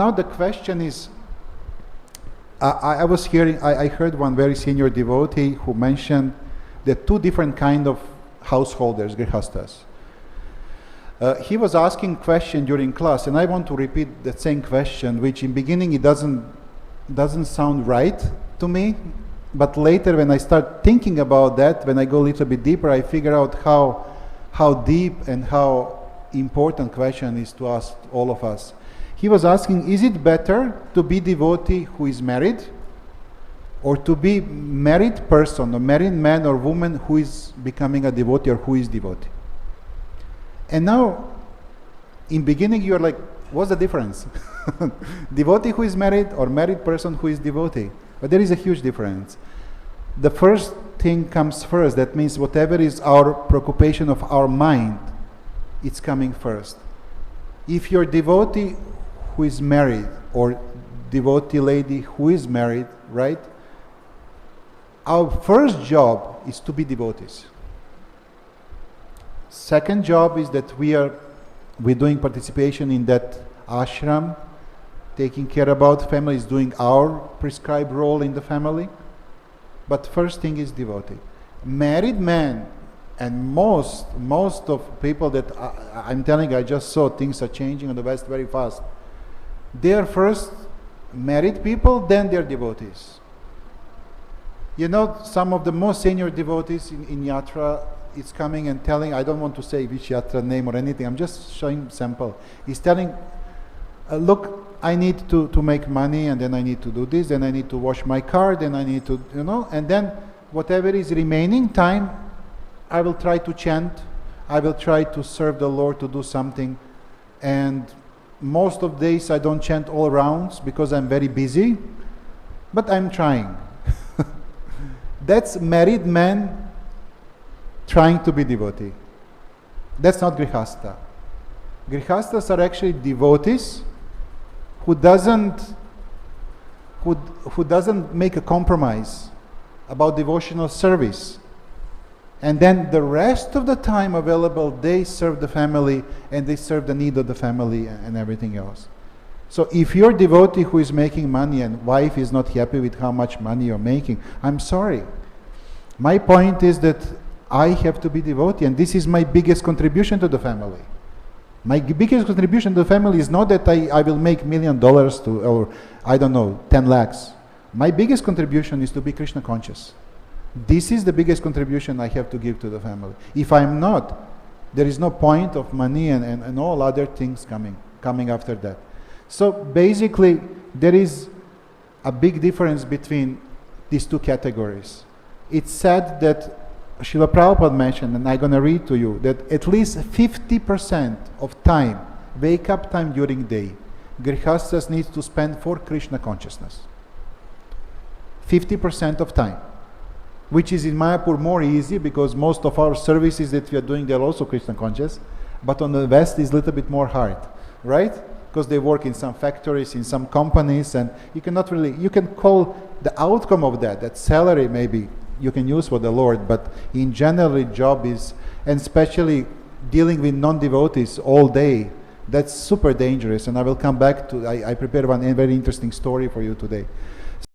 Now the question is, I heard one very senior devotee who mentioned the two different kind of householders, Grihasthas. He was asking question during class, and I want to repeat the same question, which in beginning it doesn't sound right to me, but later when I start thinking about that, when I go a little bit deeper, I figure out how deep and how important question is to ask all of us. He was asking, is it better to be devotee who is married, or to be married person, a married man or woman who is becoming a devotee or who is devotee? And now, in beginning, you're like, what's the difference? Devotee who is married or married person who is devotee? But there is a huge difference. The first thing comes first. That means whatever is our preoccupation of our mind, it's coming first. If you're devotee who is married, or devotee lady who is married, right? Our first job is to be devotees. Second job is that we're doing participation in that ashram, taking care about families, doing our prescribed role in the family. But first thing is devotee. Married man, and most of people that I'm telling, I just saw things are changing in the West very fast. They are first married people, then they're devotees. You know, some of the most senior devotees in Yatra is coming and telling, I don't want to say which Yatra name or anything, I'm just showing sample. He's telling, look, I need to make money, and then I need to do this, then I need to wash my car, then I need to, and then whatever is remaining time, I will try to chant, I will try to serve the Lord, to do something. And most of days I don't chant all rounds because I'm very busy, but I'm trying. That's married man trying to be devotee. That's not Grihastha. Grihasthas are actually devotees who doesn't make a compromise about devotional service. And then the rest of the time available, they serve the family, and they serve the need of the family and everything else. So if you're a devotee who is making money and wife is not happy with how much money you're making, I'm sorry. My point is that I have to be devotee, and this is my biggest contribution to the family. My biggest contribution to the family is not that I will make $1 million or I don't know, 10 lakhs. My biggest contribution is to be Krishna conscious. This is the biggest contribution I have to give to the family. If I'm not, there is no point of money and all other things coming after that. So basically, there is a big difference between these two categories. It's said that Srila Prabhupada mentioned, and I'm going to read to you, that at least 50% of time, wake up time during day, Grihasthas needs to spend for Krishna consciousness. 50% of time. Which is in Mayapur more easy because most of our services that we are doing, they're also Krishna conscious. But on the West is a little bit more hard, right? Because they work in some factories, in some companies, and you cannot really, you can call the outcome of that salary maybe you can use for the Lord, but in general job is, and especially dealing with non-devotees all day, that's super dangerous. And I will come back to, I prepared one very interesting story for you today.